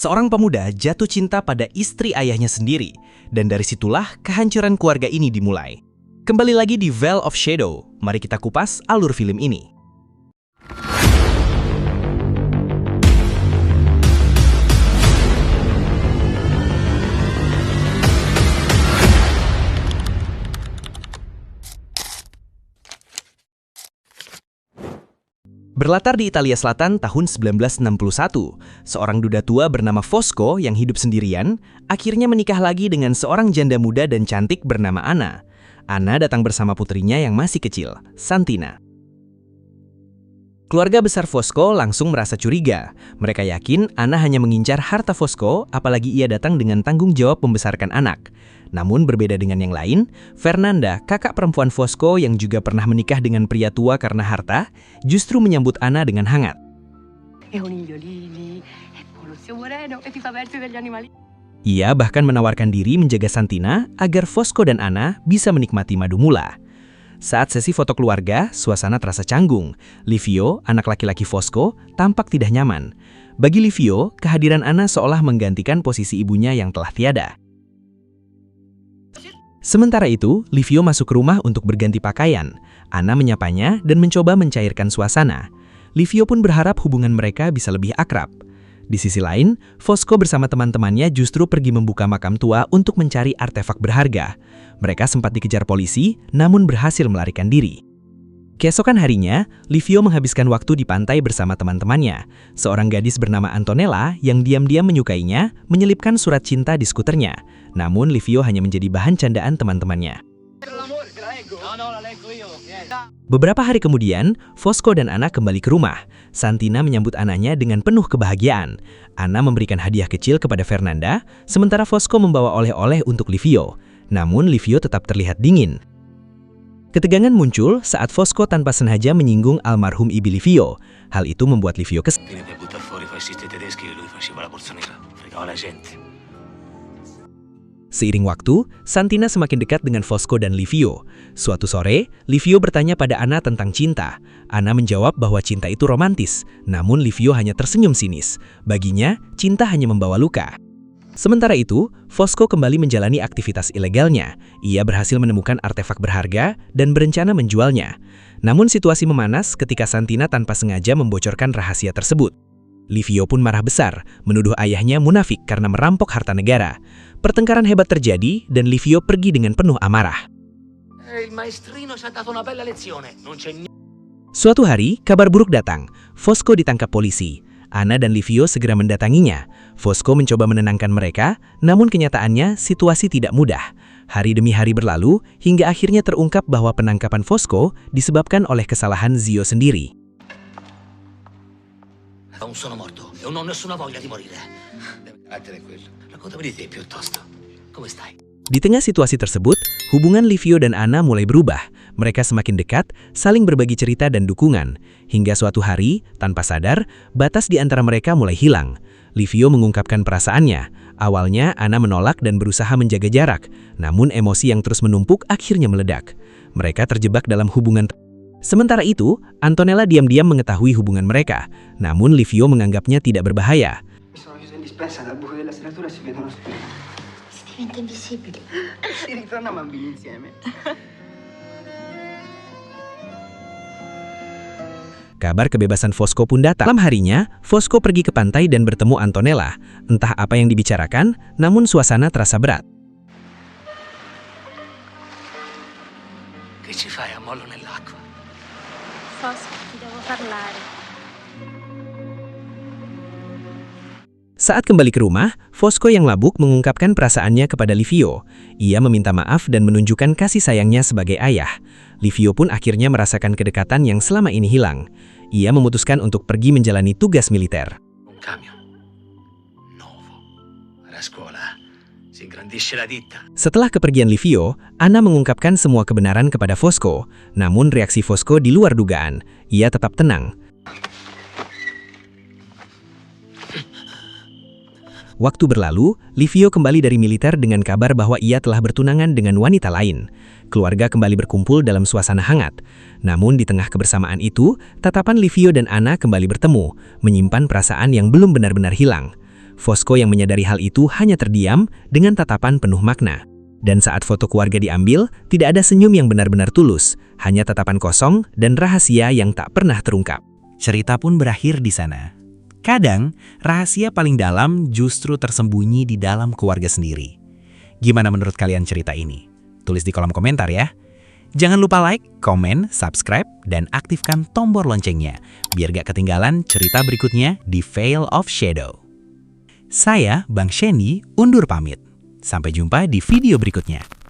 Seorang pemuda jatuh cinta pada istri ayahnya sendiri, dan dari situlah kehancuran keluarga ini dimulai. Kembali lagi di Veil of Shadow, mari kita kupas alur film ini. Berlatar di Italia Selatan tahun 1961, seorang duda tua bernama Fosco yang hidup sendirian, akhirnya menikah lagi dengan seorang janda muda dan cantik bernama Anna. Anna datang bersama putrinya yang masih kecil, Santina. Keluarga besar Fosco langsung merasa curiga. Mereka yakin Anna hanya mengincar harta Fosco, apalagi ia datang dengan tanggung jawab membesarkan anak. Namun berbeda dengan yang lain, Fernanda, kakak perempuan Fosco yang juga pernah menikah dengan pria tua karena harta, justru menyambut Anna dengan hangat. Ia bahkan menawarkan diri menjaga Santina agar Fosco dan Anna bisa menikmati madu mula. Saat sesi foto keluarga, suasana terasa canggung. Livio, anak laki-laki Fosco, tampak tidak nyaman. Bagi Livio, kehadiran Anna seolah menggantikan posisi ibunya yang telah tiada. Sementara itu, Livio masuk ke rumah untuk berganti pakaian. Anna menyapanya dan mencoba mencairkan suasana. Livio pun berharap hubungan mereka bisa lebih akrab. Di sisi lain, Fosco bersama teman-temannya justru pergi membuka makam tua untuk mencari artefak berharga. Mereka sempat dikejar polisi, namun berhasil melarikan diri. Keesokan harinya, Livio menghabiskan waktu di pantai bersama teman-temannya. Seorang gadis bernama Antonella yang diam-diam menyukainya menyelipkan surat cinta di skuternya. Namun Livio hanya menjadi bahan candaan teman-temannya. Beberapa hari kemudian, Fosco dan Anna kembali ke rumah. Santina menyambut anaknya dengan penuh kebahagiaan. Anna memberikan hadiah kecil kepada Fernanda, sementara Fosco membawa oleh-oleh untuk Livio. Namun Livio tetap terlihat dingin. Ketegangan muncul saat Fosco tanpa sengaja menyinggung almarhum ibu Livio. Hal itu membuat Livio kesal. Seiring waktu, Santina semakin dekat dengan Fosco dan Livio. Suatu sore, Livio bertanya pada Anna tentang cinta. Anna menjawab bahwa cinta itu romantis, namun Livio hanya tersenyum sinis. Baginya, cinta hanya membawa luka. Sementara itu, Fosco kembali menjalani aktivitas ilegalnya. Ia berhasil menemukan artefak berharga dan berencana menjualnya. Namun situasi memanas ketika Santina tanpa sengaja membocorkan rahasia tersebut. Livio pun marah besar, menuduh ayahnya munafik karena merampok harta negara. Pertengkaran hebat terjadi dan Livio pergi dengan penuh amarah. Suatu hari, kabar buruk datang. Fosco ditangkap polisi. Anna dan Livio segera mendatanginya. Fosco mencoba menenangkan mereka, namun kenyataannya situasi tidak mudah. Hari demi hari berlalu, hingga akhirnya terungkap bahwa penangkapan Fosco disebabkan oleh kesalahan Zio sendiri. Di tengah situasi tersebut, hubungan Livio dan Anna mulai berubah. Mereka semakin dekat, saling berbagi cerita dan dukungan. Hingga suatu hari, tanpa sadar, batas di antara mereka mulai hilang. Livio mengungkapkan perasaannya. Awalnya, Anna menolak dan berusaha menjaga jarak. Namun emosi yang terus menumpuk akhirnya meledak. Mereka terjebak dalam hubungan. Sementara itu, Antonella diam-diam mengetahui hubungan mereka. Namun Livio menganggapnya tidak berbahaya. Kabar kebebasan Fosco pun datang. Malam harinya, Fosco pergi ke pantai dan bertemu Antonella. Entah apa yang dibicarakan, namun suasana terasa berat. Saat kembali ke rumah, Fosco yang labuk mengungkapkan perasaannya kepada Livio. Ia meminta maaf dan menunjukkan kasih sayangnya sebagai ayah. Livio pun akhirnya merasakan kedekatan yang selama ini hilang. Ia memutuskan untuk pergi menjalani tugas militer. Setelah kepergian Livio, Anna mengungkapkan semua kebenaran kepada Fosco. Namun reaksi Fosco di luar dugaan. Ia tetap tenang. Waktu berlalu, Livio kembali dari militer dengan kabar bahwa ia telah bertunangan dengan wanita lain. Keluarga kembali berkumpul dalam suasana hangat. Namun di tengah kebersamaan itu, tatapan Livio dan Anna kembali bertemu, menyimpan perasaan yang belum benar-benar hilang. Fosco yang menyadari hal itu hanya terdiam dengan tatapan penuh makna. Dan saat foto keluarga diambil, tidak ada senyum yang benar-benar tulus, hanya tatapan kosong dan rahasia yang tak pernah terungkap. Cerita pun berakhir di sana. Kadang, rahasia paling dalam justru tersembunyi di dalam keluarga sendiri. Gimana menurut kalian cerita ini? Tulis di kolom komentar ya. Jangan lupa like, komen, subscribe, dan aktifkan tombol loncengnya, biar gak ketinggalan cerita berikutnya di Veil of Shadow. Saya, Bang Sheni, undur pamit. Sampai jumpa di video berikutnya.